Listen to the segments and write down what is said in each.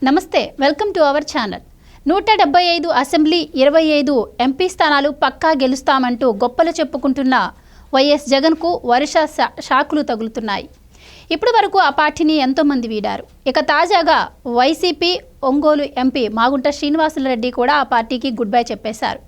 నమస్తే, welcome to our channel. 175 assembly 25 MP స్థానాలు పక్కా గెలుస్తామంటూ గొప్పలు చెప్పుకుంటున్న వైఎస్ జగన్కు వరుస షాకులు తగులుతున్నాయి. ఇప్పటి వరకు ఆ పార్టీని ఎంతోమంది వీడారు. ఇక తాజాగా వైసీపీ ఒంగోలు ఎంపీ మాగుంట శ్రీనివాసులరెడ్డి కూడా ఆ పార్టీకి గుడ్ బై చెప్పేశారు.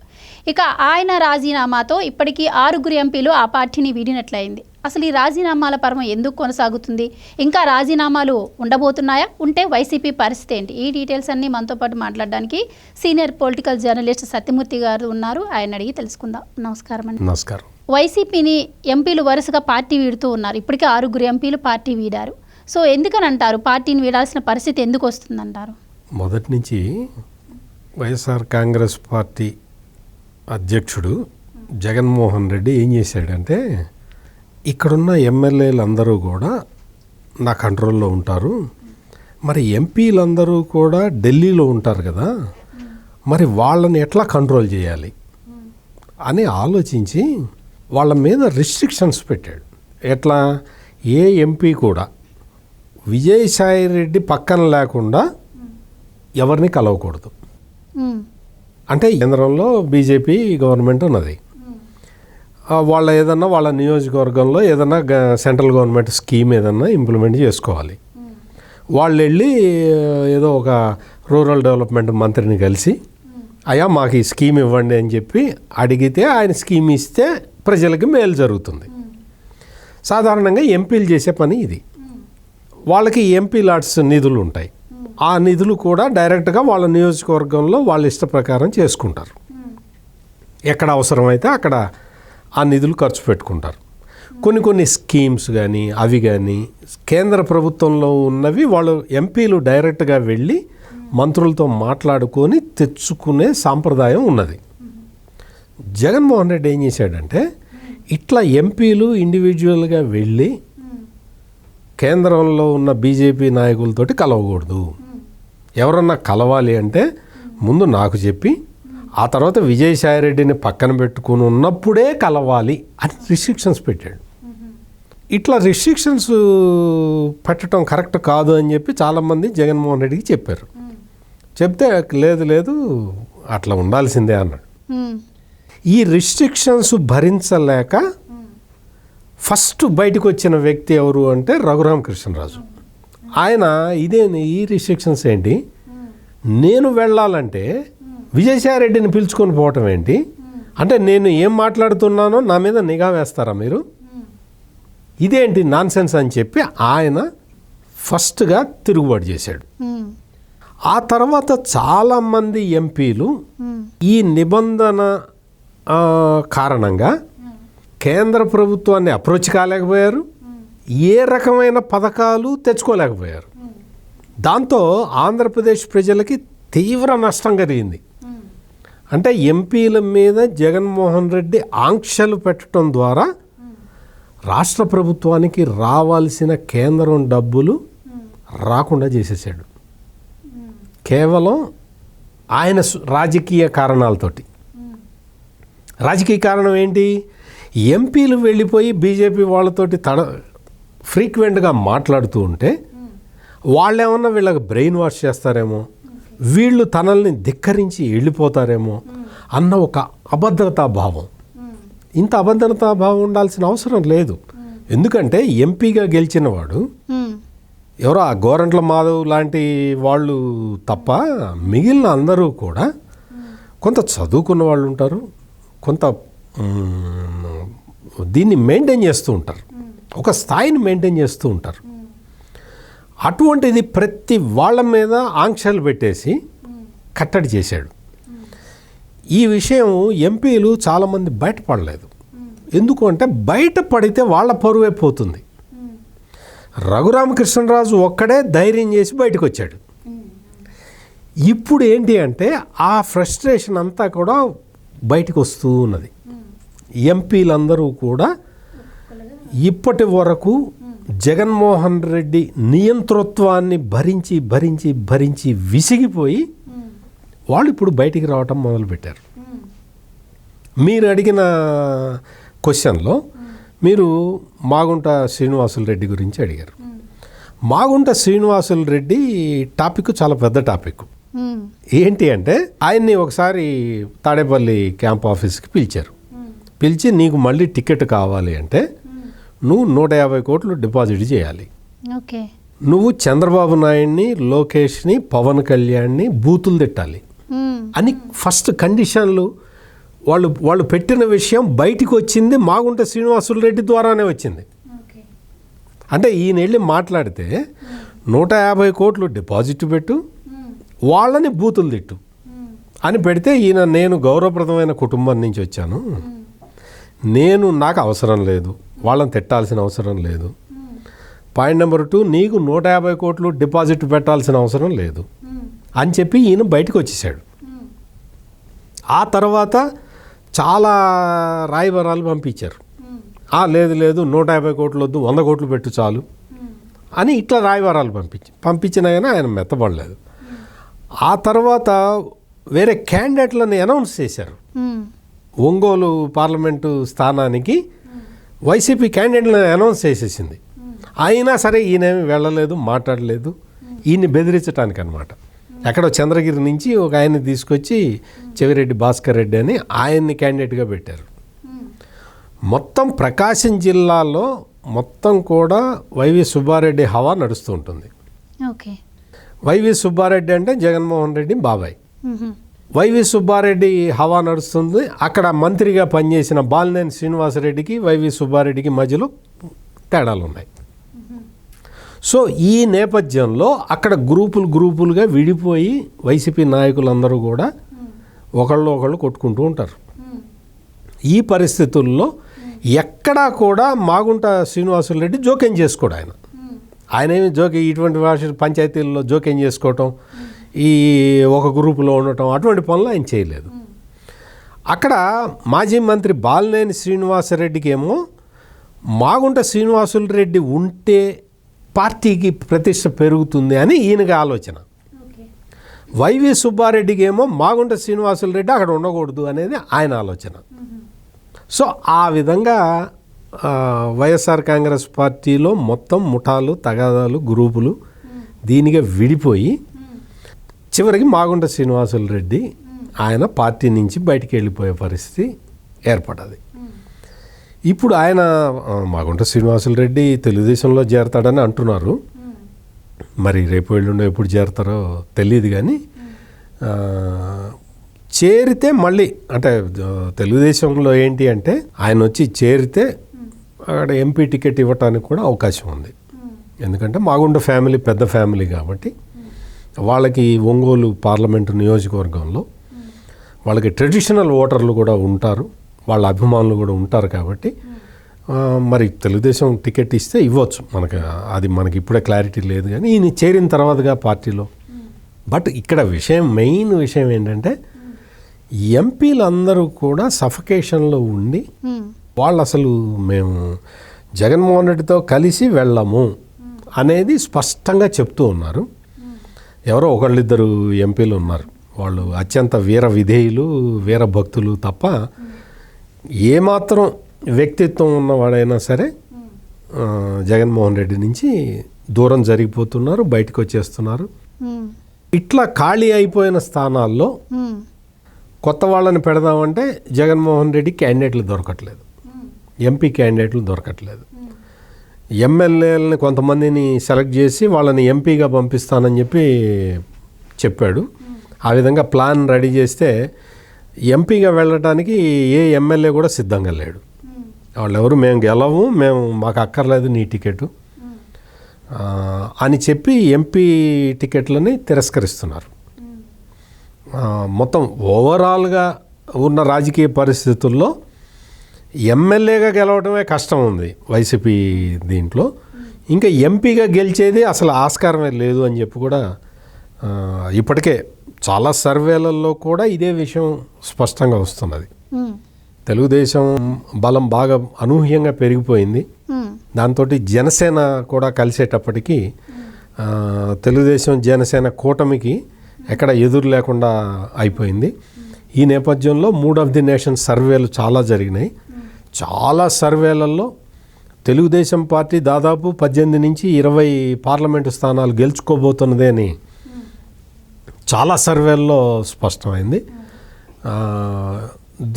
ఇక ఆయన రాజీనామాతో ఇప్పటికీ 6 ఎంపీలు ఆ పార్టీని వీడినట్లయింది. అసలు ఈ రాజీనామాల పర్వం ఎందుకు కొనసాగుతుంది? ఇంకా రాజీనామాలు ఉండబోతున్నాయా? ఉంటే వైసీపీ పరిస్థితి ఏంటి? ఈ డీటెయిల్స్ అన్నీ మనతో పాటు మాట్లాడడానికి సీనియర్ పొలిటికల్ జర్నలిస్ట్ సత్యమూర్తి గారు ఉన్నారు. ఆయన అడిగి తెలుసుకుందాం. నమస్కారం అండి. నమస్కారం. వైసీపీని ఎంపీలు వరుసగా పార్టీ వీడుతూ ఉన్నారు. ఇప్పటికే 6 ఎంపీలు పార్టీ వీడారు. సో ఎందుకని అంటారు పార్టీని వీడాల్సిన పరిస్థితి ఎందుకు వస్తుందంటారు? మొదటి నుంచి వైఎస్ఆర్ కాంగ్రెస్ పార్టీ అధ్యక్షుడు జగన్మోహన్ రెడ్డి ఏం చేశాడంటే, ఇక్కడున్న ఎమ్మెల్యేలు అందరూ కూడా నా కంట్రోల్లో ఉంటారు, మరి ఎంపీలందరూ కూడా ఢిల్లీలో ఉంటారు కదా, మరి వాళ్ళని ఎట్లా కంట్రోల్ చేయాలి అని ఆలోచించి వాళ్ళ మీద రిస్ట్రిక్షన్స్ పెట్టాడు. ఎట్లా? ఏ ఎంపీ కూడా విజయసాయి రెడ్డి పక్కన లేకుండా ఎవరిని కలవకూడదు. అంటే కేంద్రంలో బీజేపీ గవర్నమెంట్ ఉన్నది, వాళ్ళ ఏదన్నా వాళ్ళ నియోజకవర్గంలో ఏదన్నా సెంట్రల్ గవర్నమెంట్ స్కీమ్ ఏదన్నా ఇంప్లిమెంట్ చేసుకోవాలి. వాళ్ళు వెళ్ళి ఏదో ఒక రూరల్ డెవలప్మెంట్ మంత్రిని కలిసి అయ్యా మాకు ఈ స్కీమ్ ఇవ్వండి అని చెప్పి అడిగితే ఆయన స్కీమ్ ఇస్తే ప్రజలకి మేలు జరుగుతుంది. సాధారణంగా ఎంపీలు చేసే పని ఇది. వాళ్ళకి ఎంపీ లాట్స్ నిధులు ఉంటాయి. ఆ నిధులు కూడా డైరెక్ట్గా వాళ్ళ నియోజకవర్గంలో వాళ్ళ ఇష్ట ప్రకారం చేసుకుంటారు. ఎక్కడ అవసరమైతే అక్కడ ఆ నిధులు ఖర్చు పెట్టుకుంటారు. కొన్ని స్కీమ్స్ కానీ అవి కానీ కేంద్ర ప్రభుత్వంలో ఉన్నవి వాళ్ళు ఎంపీలు డైరెక్ట్గా వెళ్ళి మంత్రులతో మాట్లాడుకొని తెచ్చుకునే సాంప్రదాయం ఉన్నది. జగన్మోహన్ రెడ్డి ఏం చేశాడంటే, ఇట్లా ఎంపీలు ఇండివిజువల్గా వెళ్ళి కేంద్రంలో ఉన్న బీజేపీ నాయకులతోటి కలవకూడదు. ఎవరన్నా కలవాలి అంటే ముందు నాకు చెప్పి ఆ తర్వాత విజయసాయిరెడ్డిని పక్కన పెట్టుకుని ఉన్నప్పుడే కలవాలి అని రిస్ట్రిక్షన్స్ పెట్టాడు. ఇట్లా రిస్ట్రిక్షన్స్ పెట్టడం కరెక్ట్ కాదు అని చెప్పి చాలామంది జగన్మోహన్ రెడ్డికి చెప్పారు. చెప్తే లేదు అట్లా ఉండాల్సిందే అన్నాడు. ఈ రిస్ట్రిక్షన్స్ భరించలేక ఫస్ట్ బయటకు వచ్చిన వ్యక్తి ఎవరు అంటే రఘురామకృష్ణరాజు. ఆయన ఈ రిస్ట్రిక్షన్స్ ఏంటి, నేను వెళ్ళాలంటే విజయసాయిరెడ్డిని పిలుచుకొని పోవటం ఏంటి, అంటే నేను ఏం మాట్లాడుతున్నానో నా మీద నిఘా వేస్తారా మీరు, ఇదేంటి నాన్సెన్స్ అని చెప్పి ఆయన ఫస్ట్గా తిరుగుబాటు చేశాడు. ఆ తర్వాత చాలామంది ఎంపీలు ఈ నిబంధన కారణంగా కేంద్ర ప్రభుత్వాన్ని అప్రోచ్ కాలేకపోయారు, ఏ రకమైన పథకాలు తెచ్చుకోలేకపోయారు. దాంతో ఆంధ్రప్రదేశ్ ప్రజలకి తీవ్ర నష్టం కలిగింది. అంటే ఎంపీల మీద జగన్మోహన్ రెడ్డి ఆంక్షలు పెట్టడం ద్వారా రాష్ట్ర ప్రభుత్వానికి రావాల్సిన కేంద్రం డబ్బులు రాకుండా చేసేసాడు. కేవలం ఆయన రాజకీయ కారణాలతోటి. రాజకీయ కారణం ఏంటి? ఎంపీలు వెళ్ళిపోయి బీజేపీ వాళ్ళతోటి ఫ్రీక్వెంట్గా మాట్లాడుతూ ఉంటే వాళ్ళేమన్నా వీళ్ళకి బ్రెయిన్ వాష్ చేస్తారేమో, వీళ్ళు తనల్ని ధిక్కరించి వెళ్ళిపోతారేమో అన్న ఒక అభద్రతా భావం. ఇంత అభద్రతా భావం ఉండాల్సిన అవసరం లేదు. ఎందుకంటే ఎంపీగా గెలిచిన వాడు ఎవరో ఆ గోరంట్ల మాధవ్ లాంటి వాళ్ళు తప్ప మిగిలిన అందరూ కూడా కొంత చదువుకున్న వాళ్ళు ఉంటారు, కొంత దీన్ని మెయింటైన్ చేస్తూ ఉంటారు, ఒక స్థాయిని మెయింటైన్ చేస్తూ ఉంటారు. అటువంటిది ప్రతి వాళ్ళ మీద ఆంక్షలు పెట్టేసి కట్టడి చేశాడు. ఈ విషయం ఎంపీలు చాలామంది బయటపడలేదు. ఎందుకు అంటే బయటపడితే వాళ్ళ పరువే పోతుంది. రఘురామకృష్ణరాజు ఒక్కడే ధైర్యం చేసి బయటకు వచ్చాడు. ఇప్పుడు ఏంటి అంటే ఆ ఫ్రస్ట్రేషన్ అంతా కూడా బయటకు వస్తూ ఉన్నది. ఎంపీలందరూ కూడా ఇప్పటి వరకు జగన్మోహన్ రెడ్డి నియంతృత్వాన్ని భరించి భరించి భరించి విసిగిపోయి వాళ్ళు ఇప్పుడు బయటికి రావటం మొదలుపెట్టారు. మీరు అడిగిన క్వశ్చన్లో మీరు మాగుంట శ్రీనివాసులరెడ్డి గురించి అడిగారు. మాగుంట శ్రీనివాసులు రెడ్డి టాపిక్ చాలా పెద్ద టాపిక్. ఏంటి అంటే ఆయన్ని ఒకసారి తాడేపల్లి క్యాంప్ ఆఫీస్కి పిలిచి నీకు మళ్ళీ టికెట్ కావాలి అంటే నువ్వు 150 కోట్లు డిపాజిట్ చేయాలి. ఓకే. నువ్వు చంద్రబాబు నాయుడిని, లోకేష్ని, పవన్ కళ్యాణ్ని బూతులు తిట్టాలి అని ఫస్ట్ కండిషన్లు వాళ్ళు పెట్టిన విషయం బయటికి వచ్చింది మాగుంట శ్రీనివాసులు రెడ్డి ద్వారానే వచ్చింది. అంటే ఈయన వెళ్ళి మాట్లాడితే 150 కోట్లు డిపాజిట్ పెట్టు, వాళ్ళని బూతులు తిట్టు అని పెడితే ఈయన నేను గౌరవప్రదమైన కుటుంబం నుంచి వచ్చాను, నాకు అవసరం లేదు, వాళ్ళని తిట్టాల్సిన అవసరం లేదు. పాయింట్ నెంబర్ 2, నీకు 150 కోట్లు డిపాజిట్ పెట్టాల్సిన అవసరం లేదు అని చెప్పి ఈయన బయటకు వచ్చేసాడు. ఆ తర్వాత చాలా రాయబారాలు పంపించారు. లేదు 150 కోట్లు వద్దు, 100 కోట్లు పెట్టు చాలు అని ఇట్లా రాయబారాలు పంపించినా కానీ ఆయన మెత్తబడలేదు. ఆ తర్వాత వేరే క్యాండిడేట్లను అనౌన్స్ చేశారు. ఒంగోలు పార్లమెంటు స్థానానికి వైసీపీ క్యాండిడేట్లను అనౌన్స్ చేసేసింది. అయినా సరే ఈయనేమి వెళ్ళలేదు, మాట్లాడలేదు. ఈయన్ని బెదిరించడానికి అనమాట. ఎక్కడో చంద్రగిరి నుంచి ఒక ఆయన్ని తీసుకొచ్చి చెవిరెడ్డి భాస్కర్ రెడ్డి అని ఆయన్ని క్యాండిడేట్గా పెట్టారు. మొత్తం ప్రకాశం జిల్లాలో మొత్తం కూడా వైవి సుబ్బారెడ్డి హవా నడుస్తూ ఉంటుంది. ఓకే. వైవి సుబ్బారెడ్డి అంటే జగన్మోహన్ రెడ్డి బాబాయ్. వైవి సుబ్బారెడ్డి హవా నడుస్తుంది. అక్కడ మంత్రిగా పనిచేసిన బాలినేని శ్రీనివాసరెడ్డికి వైవి సుబ్బారెడ్డికి మధ్యలో తేడాలు ఉన్నాయి. సో ఈ నేపథ్యంలో అక్కడ గ్రూపులుగా విడిపోయి వైసీపీ నాయకులందరూ కూడా ఒకళ్ళు కొట్టుకుంటూ ఉంటారు. ఈ పరిస్థితుల్లో ఎక్కడా కూడా మాగుంట శ్రీనివాసులు రెడ్డి జోక్యం చేసుకోడు. ఆయన ఏమి ఇటువంటి పంచాయతీల్లో జోక్యం చేసుకోవటం, ఈ ఒక గ్రూపులో ఉండటం, అటువంటి పనులు ఆయన చేయలేదు. అక్కడ మాజీ మంత్రి బాలినేని శ్రీనివాసరెడ్డికి ఏమో మాగుంట శ్రీనివాసులు రెడ్డి ఉంటే పార్టీకి ప్రతిష్ట పెరుగుతుంది అని ఈయనకి ఆలోచన. వైవి సుబ్బారెడ్డికి ఏమో మాగుంట శ్రీనివాసులు రెడ్డి అక్కడ ఉండకూడదు అనేది ఆయన ఆలోచన. సో ఆ విధంగా వైఎస్ఆర్ కాంగ్రెస్ పార్టీలో మొత్తం ముఠాలు, తగాదాలు, గ్రూపులు దీనిగా విడిపోయి చివరికి మాగుంట శ్రీనివాసులు రెడ్డి ఆయన పార్టీ నుంచి బయటికి వెళ్ళిపోయే పరిస్థితి ఏర్పడ్డది. ఇప్పుడు ఆయన మాగుంట శ్రీనివాసులు రెడ్డి తెలుగుదేశంలో చేరతాడని అంటున్నారు. మరి రేపు ఎల్లుండో ఎప్పుడు చేరతారో తెలియదు. కానీ చేరితే మళ్ళీ అంటే తెలుగుదేశంలో ఏంటి అంటే ఆయన వచ్చి చేరితే అక్కడ ఎంపీ టికెట్ ఇవ్వటానికి కూడా అవకాశం ఉంది. ఎందుకంటే మాగుంట ఫ్యామిలీ పెద్ద ఫ్యామిలీ కాబట్టి వాళ్ళకి ఒంగోలు పార్లమెంటు నియోజకవర్గంలో వాళ్ళకి ట్రెడిషనల్ ఓటర్లు కూడా ఉంటారు, వాళ్ళ అభిమానులు కూడా ఉంటారు. కాబట్టి మరి తెలుగుదేశం టికెట్ ఇస్తే ఇవ్వచ్చు, మనకి ఇప్పుడే క్లారిటీ లేదు. కానీ ఈయన చేరిన తర్వాతగా పార్టీలో. బట్ ఇక్కడ మెయిన్ విషయం ఏంటంటే ఎంపీలందరూ కూడా సఫకేషన్లో ఉండి వాళ్ళు అసలు మేము జగన్మోహన్ రెడ్డితో కలిసి వెళ్ళము అనేది స్పష్టంగా చెప్తూ ఉన్నారు. ఎవరో ఒకళ్ళిద్దరు ఎంపీలు ఉన్నారు, వాళ్ళు అత్యంత వీర విధేయులు, వీర భక్తులు తప్ప ఏమాత్రం వ్యక్తిత్వం ఉన్నవాడైనా సరే జగన్మోహన్ రెడ్డి నుంచి దూరం జరిగిపోతున్నారు, బయటకు వచ్చేస్తున్నారు. ఇట్లా ఖాళీ అయిపోయిన స్థానాల్లో కొత్త వాళ్ళని పెడదామంటే జగన్మోహన్ రెడ్డి క్యాండిడేట్లు దొరకట్లేదు, ఎంపీ క్యాండిడేట్లు దొరకట్లేదు. ఎమ్మెల్యేలని కొంతమందిని సెలెక్ట్ చేసి వాళ్ళని ఎంపీగా పంపిస్తానని చెప్పాడు. ఆ విధంగా ప్లాన్ రెడీ చేస్తే ఎంపీగా వెళ్ళటానికి ఏ ఎమ్మెల్యే కూడా సిద్ధంగా లేడు. వాళ్ళెవరు మేము గెలవు, మాకు అక్కర్లేదు నీ టికెట్ అని చెప్పి ఎంపీ టికెట్లని తిరస్కరిస్తున్నారు. మొత్తం ఓవరాల్గా ఉన్న రాజకీయ పరిస్థితుల్లో ఎమ్మెల్యేగా గెలవడమే కష్టం ఉంది వైసీపీ దీంట్లో. ఇంకా ఎంపీగా గెలిచేది అసలు ఆస్కారమే లేదు అని చెప్పి కూడా ఇప్పటికే చాలా సర్వేలలో కూడా ఇదే విషయం స్పష్టంగా వస్తున్నది. తెలుగుదేశం బలం బాగా అనూహ్యంగా పెరిగిపోయింది. దాంతో జనసేన కూడా కలిసేటప్పటికీ తెలుగుదేశం జనసేన కూటమికి ఎక్కడ ఎదురు లేకుండా అయిపోయింది. ఈ నేపథ్యంలో 3 ఆఫ్ ది నేషన్ సర్వేలు చాలా జరిగినాయి. చాలా సర్వేలలో తెలుగుదేశం పార్టీ దాదాపు 18 నుంచి 20 పార్లమెంటు స్థానాలు గెలుచుకోబోతున్నదే అని చాలా సర్వేల్లో స్పష్టమైంది.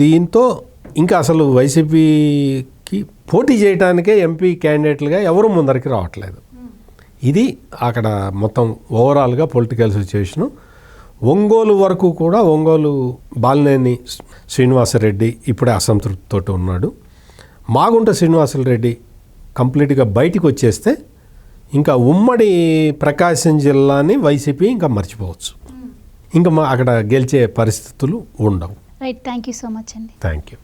దీంతో ఇంకా అసలు వైసీపీకి పోటీ చేయడానికే ఎంపీ క్యాండిడేట్లుగా ఎవరు ముందరికి రావట్లేదు. ఇది అక్కడ మొత్తం ఓవరాల్గా పొలిటికల్ సిచ్యువేషను. ఒంగోలు వరకు కూడా ఒంగోలు బాలినేని శ్రీనివాసరెడ్డి ఇప్పుడే అసంతృప్తితో ఉన్నాడు. మాగుంట శ్రీనివాసరెడ్డి కంప్లీట్గా బయటికి వచ్చేస్తే ఇంకా ఉమ్మడి ప్రకాశం జిల్లాని వైసీపీ ఇంకా మర్చిపోవచ్చు. ఇంకా అక్కడ గెలిచే పరిస్థితులు ఉండవు. Right, thank you so much అండి. Thank you.